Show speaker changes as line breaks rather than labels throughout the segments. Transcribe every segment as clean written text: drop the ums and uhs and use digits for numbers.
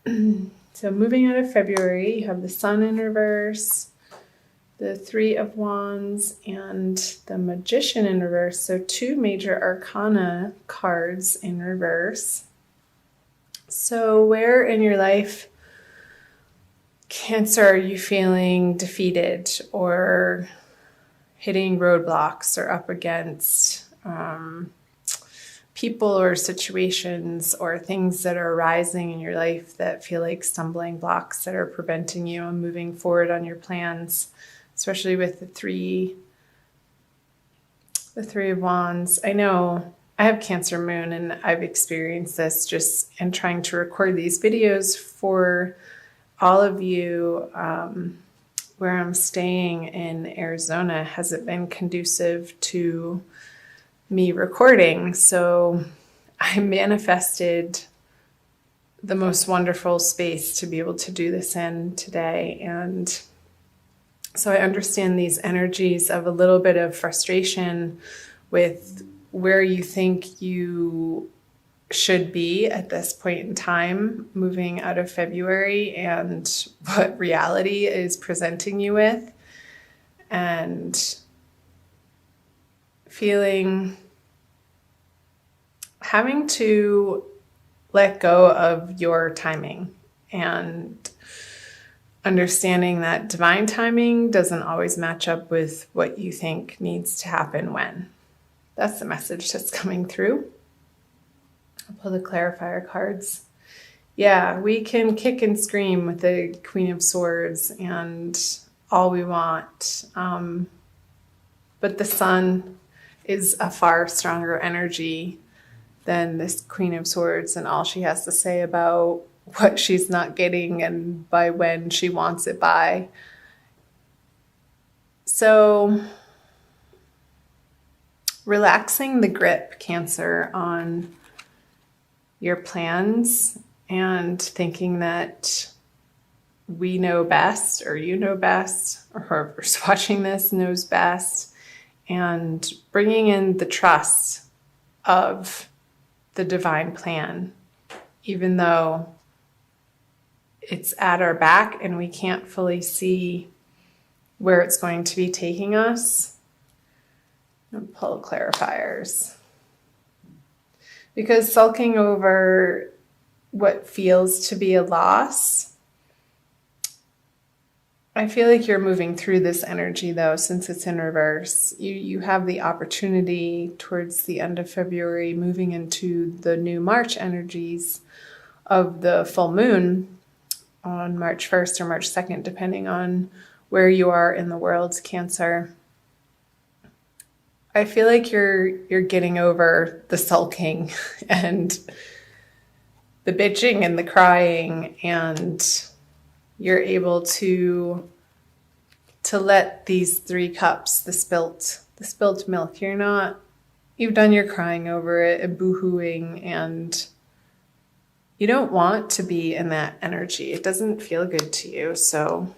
So moving out of February, you have the Sun in reverse, the Three of Wands, and the Magician in reverse. So 2 major arcana cards in reverse. So where in your life, Cancer, are you feeling defeated or hitting roadblocks or up against people or situations or things that are arising in your life that feel like stumbling blocks that are preventing you from moving forward on your plans, especially with the three of Wands? I know I have Cancer moon, and I've experienced this just in trying to record these videos for all of you. Where I'm staying in Arizona hasn't been conducive to me recording. So I manifested the most wonderful space to be able to do this in today. And so I understand these energies of a little bit of frustration with where you think you should be at this point in time, moving out of February, and what reality is presenting you with, and having to let go of your timing and understanding that divine timing doesn't always match up with what you think needs to happen when. That's the message that's coming through. I'll pull the clarifier cards. Yeah, we can kick and scream with the Queen of Swords and all we want. But the Sun is a far stronger energy than this Queen of Swords and all she has to say about what she's not getting and by when she wants it by. So relaxing the grip, Cancer, on your plans and thinking that we know best, or you know best, or whoever's watching this knows best, and bringing in the trust of the divine plan, even though it's at our back and we can't fully see where it's going to be taking us. I'm gonna pull clarifiers. Because sulking over what feels to be a loss, I feel like you're moving through this energy, though, since it's in reverse. You have the opportunity towards the end of February, moving into the new March energies of the full moon on March 1st or March 2nd, depending on where you are in the world, Cancer. I feel like you're getting over the sulking and the bitching and the crying, and you're able to let these 3 cups, the spilt milk. You've done your crying over it and boo-hooing, and you don't want to be in that energy. It doesn't feel good to you, so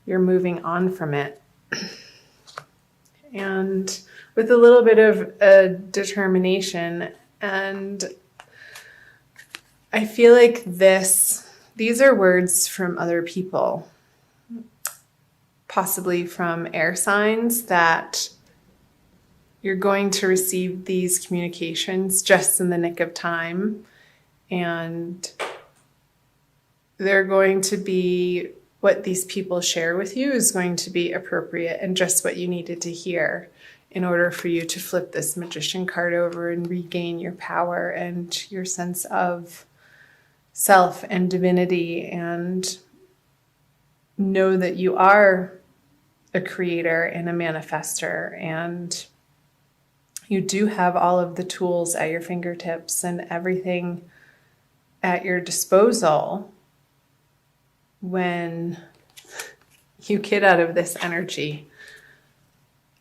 you're moving on from it. And with a little bit of determination. And I feel like these are words from other people, possibly from air signs, that you're going to receive these communications just in the nick of time. And they're going to be, what these people share with you is going to be appropriate and just what you needed to hear in order for you to flip this Magician card over and regain your power and your sense of self and divinity, and know that you are a creator and a manifester, and you do have all of the tools at your fingertips and everything at your disposal when you get out of this energy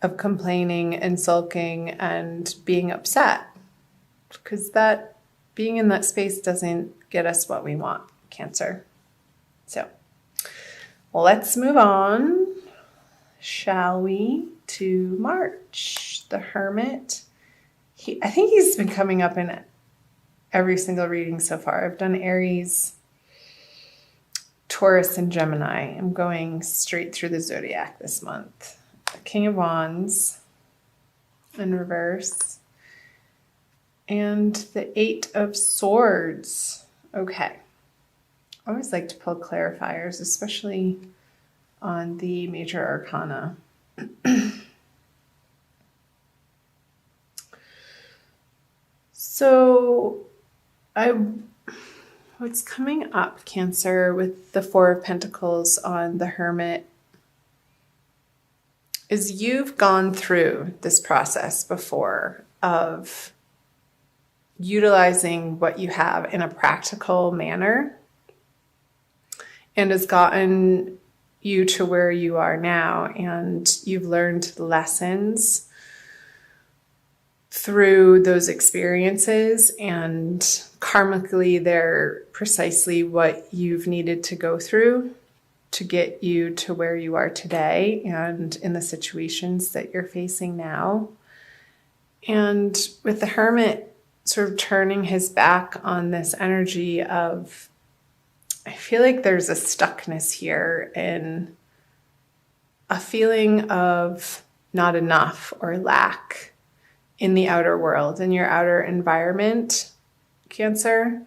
of complaining and sulking and being upset, because that being in that space doesn't get us what we want, Cancer. So let's move on, shall we, to March. The Hermit. I think he's been coming up in every single reading so far. I've done Aries, Taurus and Gemini. I'm going straight through the zodiac this month. The King of Wands in reverse. And the Eight of Swords. Okay. I always like to pull clarifiers, especially on the major arcana. So what's coming up, Cancer, with the Four of Pentacles on the Hermit is you've gone through this process before of utilizing what you have in a practical manner and has gotten you to where you are now, and you've learned the lessons through those experiences, and karmically they're precisely what you've needed to go through to get you to where you are today and in the situations that you're facing now. And with the Hermit sort of turning his back on this energy of, I feel like there's a stuckness here in a feeling of not enough or lack in the outer world, in your outer environment, Cancer,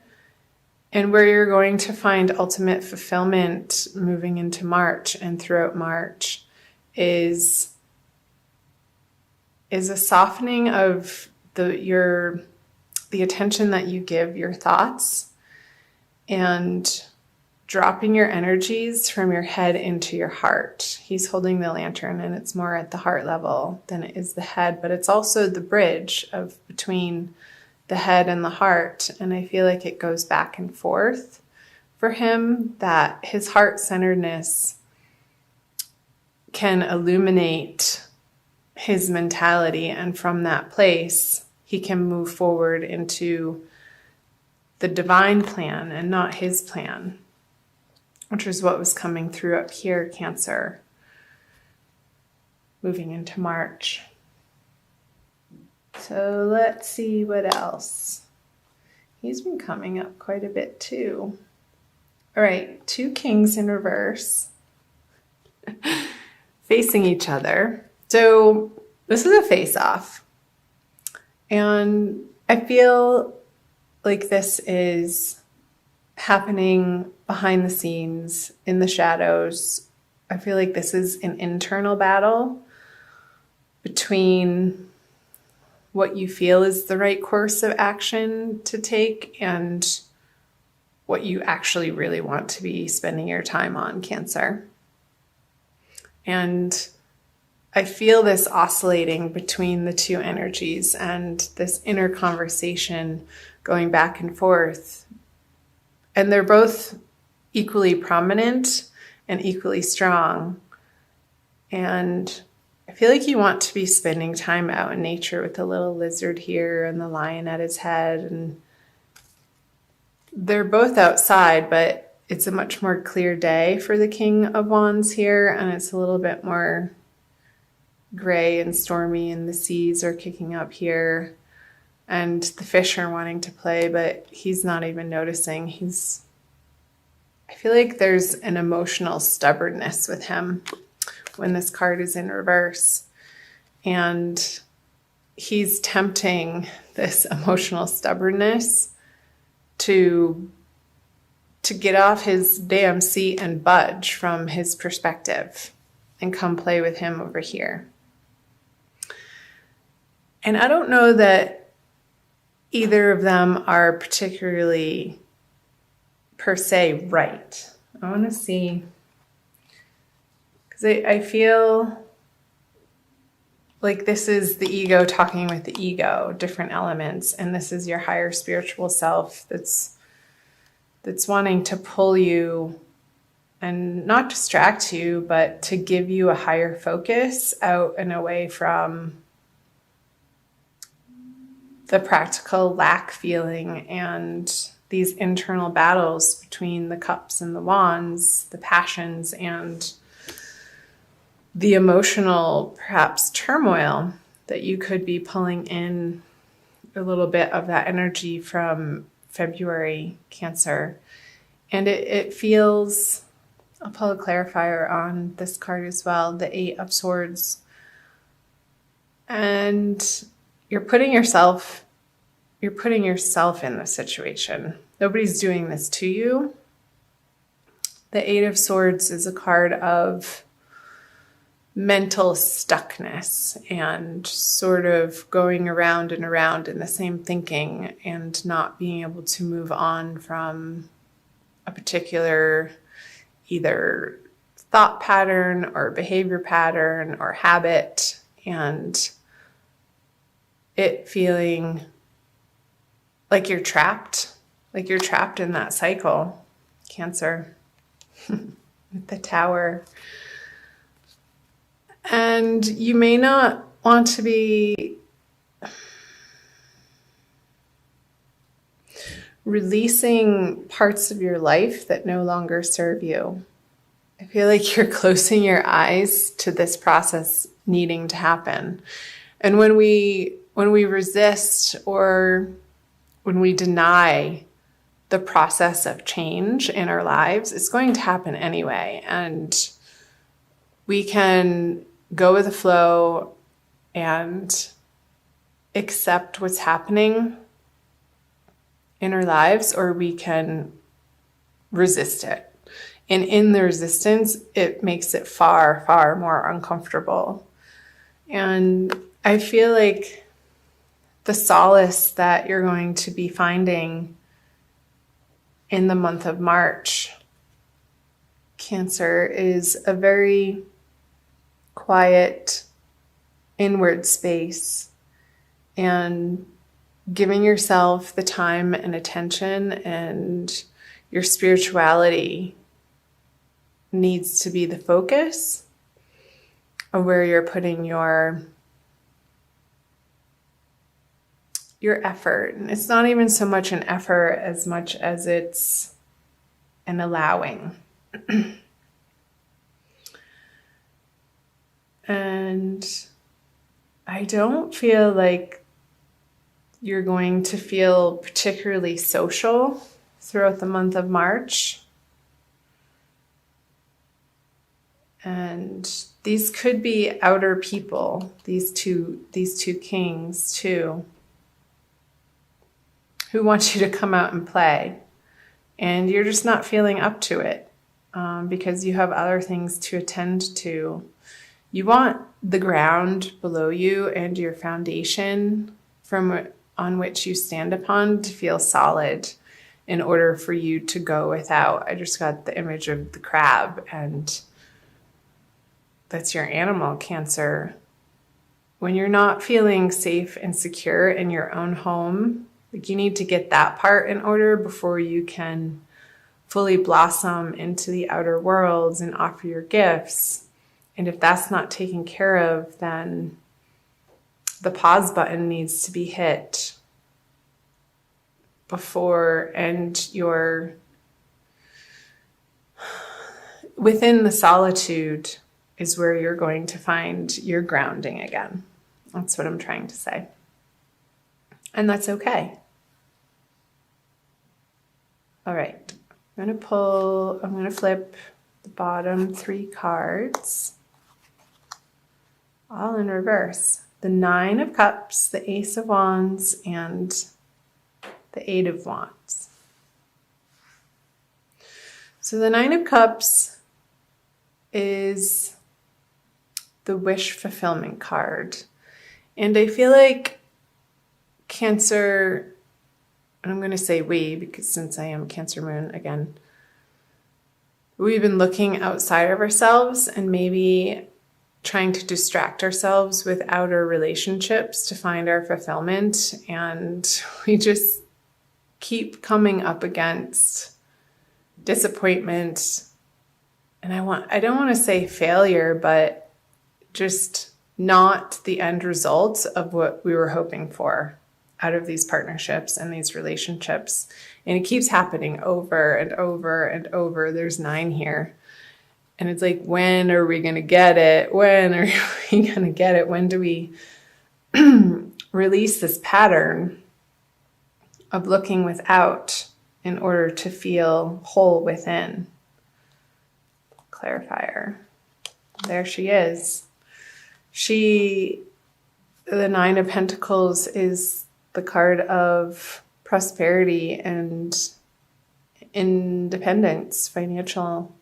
and where you're going to find ultimate fulfillment moving into March and throughout March is a softening of the attention that you give your thoughts and dropping your energies from your head into your heart. He's holding the lantern, and it's more at the heart level than it is the head, but it's also the bridge of between the head and the heart. And I feel like it goes back and forth for him, that his heart-centeredness can illuminate his mentality, and from that place he can move forward into the divine plan and not his plan, which is what was coming through up here, Cancer, moving into March. So let's see what else. He's been coming up quite a bit too. All right, two kings in reverse facing each other. So this is a face-off. And I feel like this is happening behind the scenes, in the shadows. I feel like this is an internal battle between what you feel is the right course of action to take and what you actually really want to be spending your time on, Cancer. And I feel this oscillating between the two energies and this inner conversation going back and forth. And they're both equally prominent and equally strong. And I feel like you want to be spending time out in nature with the little lizard here and the lion at his head. And they're both outside, but it's a much more clear day for the King of Wands here. And it's a little bit more gray and stormy, and the seas are kicking up here. And the fish are wanting to play, but he's not even noticing. I feel like there's an emotional stubbornness with him when this card is in reverse. And he's tempting this emotional stubbornness to get off his damn seat and budge from his perspective and come play with him over here. And I don't know that either of them are particularly per se right. I want to see, because I feel like this is the ego talking with the ego, different elements, and this is your higher spiritual self that's wanting to pull you and not distract you, but to give you a higher focus out and away from the practical lack feeling and these internal battles between the cups and the wands, the passions and the emotional, perhaps, turmoil that you could be pulling in a little bit of that energy from February, Cancer. And it feels I'll pull a clarifier on this card as well, the Eight of Swords. And you're putting yourself in the situation. Nobody's doing this to you. The Eight of Swords is a card of mental stuckness and sort of going around and around in the same thinking and not being able to move on from a particular either thought pattern or behavior pattern or habit, and it feeling like you're trapped in that cycle, Cancer, with the Tower. And you may not want to be releasing parts of your life that no longer serve you. I feel like you're closing your eyes to this process needing to happen. And when we resist or when we deny the process of change in our lives, it's going to happen anyway. And we can go with the flow and accept what's happening in our lives, or we can resist it. And in the resistance, it makes it far, far more uncomfortable. And I feel like the solace that you're going to be finding in the month of March, Cancer, is a very quiet inward space and giving yourself the time and attention, and your spirituality needs to be the focus of where you're putting your effort. And it's not even so much an effort as much as it's an allowing. And I don't feel like you're going to feel particularly social throughout the month of March. And these could be outer people, these two kings too, who want you to come out and play. And you're just not feeling up to it because you have other things to attend to. You want the ground below you and your foundation on which you stand upon to feel solid in order for you to go without. I just got the image of the crab, and that's your animal, Cancer. When you're not feeling safe and secure in your own home, like, you need to get that part in order before you can fully blossom into the outer worlds and offer your gifts. And if that's not taken care of, then the pause button needs to be hit before, and you're within the solitude is where you're going to find your grounding again. That's what I'm trying to say. And that's okay. All right. I'm going to flip the bottom 3 cards, all in reverse. The Nine of Cups, the Ace of Wands, and the Eight of Wands. So the Nine of Cups is the wish fulfillment card. And I feel like Cancer, and I'm going to say we, because since I am Cancer moon again, we've been looking outside of ourselves and maybe trying to distract ourselves with outer relationships to find our fulfillment. And we just keep coming up against disappointment. And I don't want to say failure, but just not the end result of what we were hoping for out of these partnerships and these relationships. And it keeps happening over and over and over. There's 9 here. And it's like, when are we going to get it? When are we going to get it? When do we release this pattern of looking without in order to feel whole within? clarifier. There she is. The Nine of Pentacles is the card of prosperity and independence, financial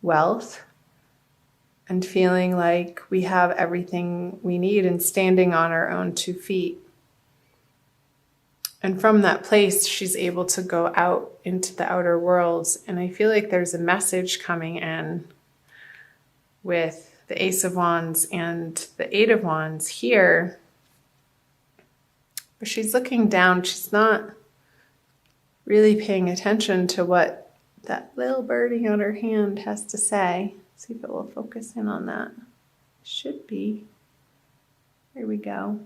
wealth, and feeling like we have everything we need and standing on our own 2 feet. And from that place, she's able to go out into the outer worlds. And I feel like there's a message coming in with the Ace of Wands and the Eight of Wands here. But she's looking down. She's not really paying attention to what that little birdie on her hand has to say. See if it will focus in on that. Should be. Here we go.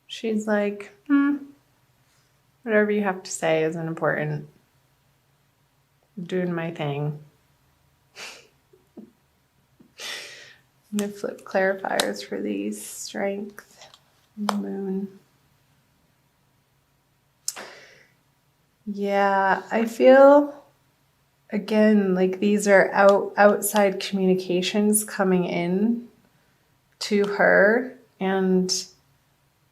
She's like, whatever you have to say isn't important. I'm doing my thing. I'm going to flip clarifiers for these. Strength, Moon. Yeah, I feel, again, like these are outside communications coming in to her, and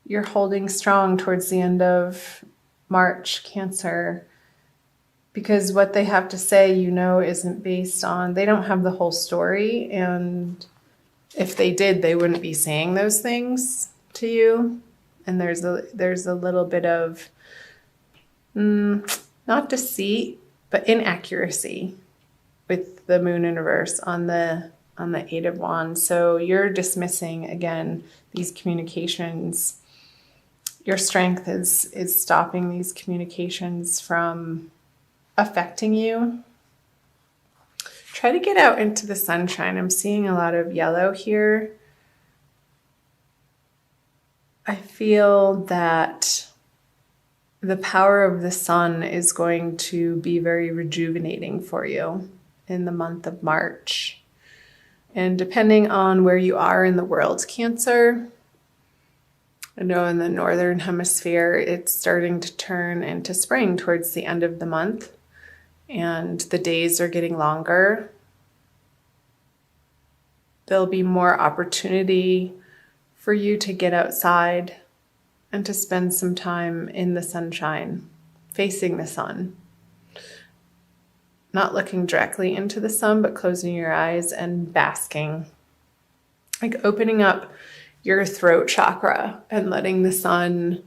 you're holding strong towards the end of March, Cancer, because what they have to say, isn't based on, they don't have the whole story, and if they did, they wouldn't be saying those things to you. And there's a little bit of not deceit, but inaccuracy with the Moon in reverse on the Eight of Wands. So you're dismissing again these communications. Your strength is stopping these communications from affecting you. Try to get out into the sunshine. I'm seeing a lot of yellow here. I feel that the power of the sun is going to be very rejuvenating for you in the month of March. And depending on where you are in the world, Cancer, I know in the northern hemisphere, it's starting to turn into spring towards the end of the month, and the days are getting longer. There'll be more opportunity for you to get outside and to spend some time in the sunshine, facing the sun. Not looking directly into the sun, but closing your eyes and basking. Like opening up your throat chakra and letting the sun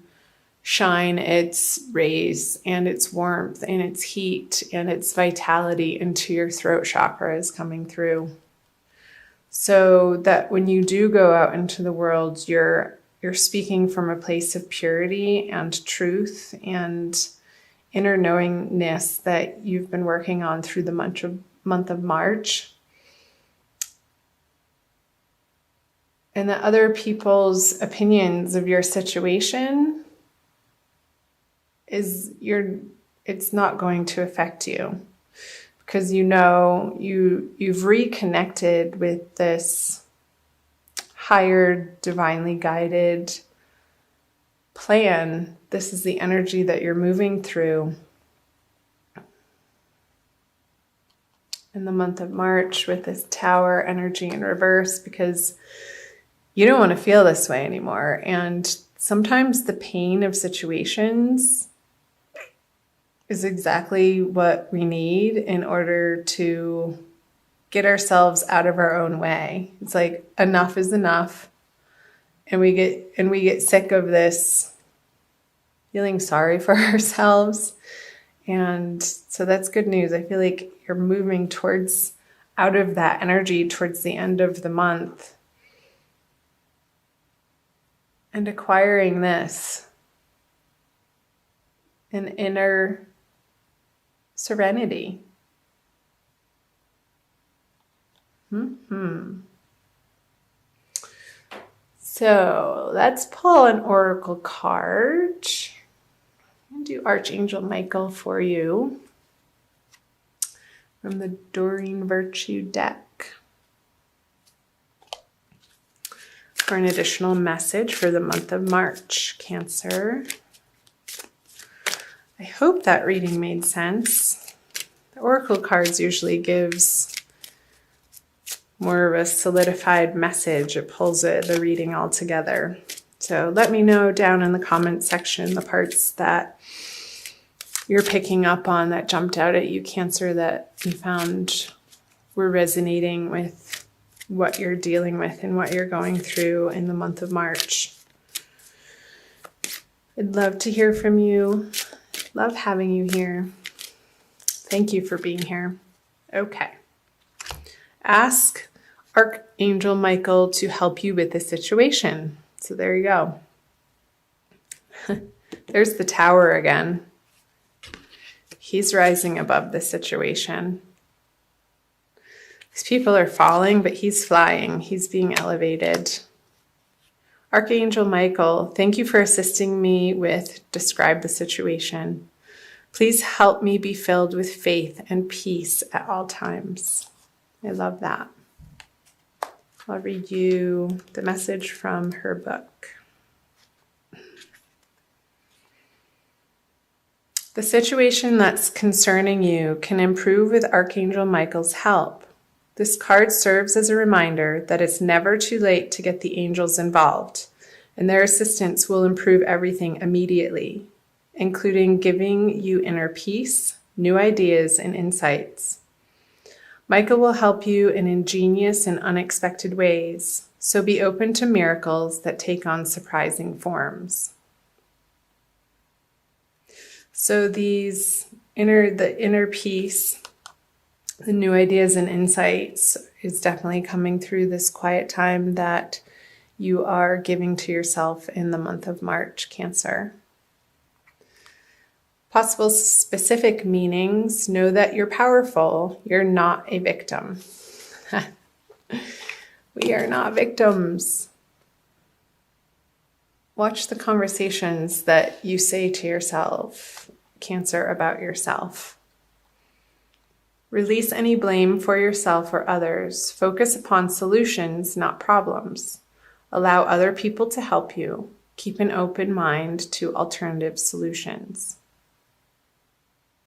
shine its rays and its warmth and its heat and its vitality into your throat chakra is coming through. So that when you do go out into the world, you're speaking from a place of purity and truth and inner knowingness that you've been working on through the month of March. And that other people's opinions of your situation it's not going to affect you, because you've reconnected with this higher, divinely guided plan. This is the energy that you're moving through in the month of March with this Tower energy in reverse, because you don't want to feel this way anymore. And sometimes the pain of situations is exactly what we need in order to get ourselves out of our own way. It's like enough is enough. And we get sick of this feeling sorry for ourselves. And so that's good news. I feel like you're moving out of that energy towards the end of the month and acquiring this, an inner serenity. So let's pull an oracle card. I'm going to do Archangel Michael for you from the Doreen Virtue deck for an additional message for the month of March, Cancer. I hope that reading made sense. The Oracle cards usually gives more of a solidified message. It pulls the reading all together. So let me know down in the comments section the parts that you're picking up on that jumped out at you, Cancer, that you found were resonating with what you're dealing with and what you're going through in the month of March. I'd love to hear from you. Love having you here. Thank you for being here. Okay. Ask Archangel Michael to help you with this situation. So there you go. There's the Tower again. He's rising above the situation. These people are falling, but he's flying. He's being elevated. Archangel Michael, thank you for assisting me with describe the situation. Please help me be filled with faith and peace at all times. I love that. I'll read you the message from her book. The situation that's concerning you can improve with Archangel Michael's help. This card serves as a reminder that it's never too late to get the angels involved, and their assistance will improve everything immediately, including giving you inner peace, new ideas, and insights. Michael will help you in ingenious and unexpected ways, so be open to miracles that take on surprising forms. So the inner peace, the new ideas and insights is definitely coming through this quiet time that you are giving to yourself in the month of March, Cancer. Possible specific meanings: know that you're powerful. You're not a victim. We are not victims. Watch the conversations that you say to yourself, Cancer, about yourself. Release any blame for yourself or others. Focus upon solutions, not problems. Allow other people to help you. Keep an open mind to alternative solutions.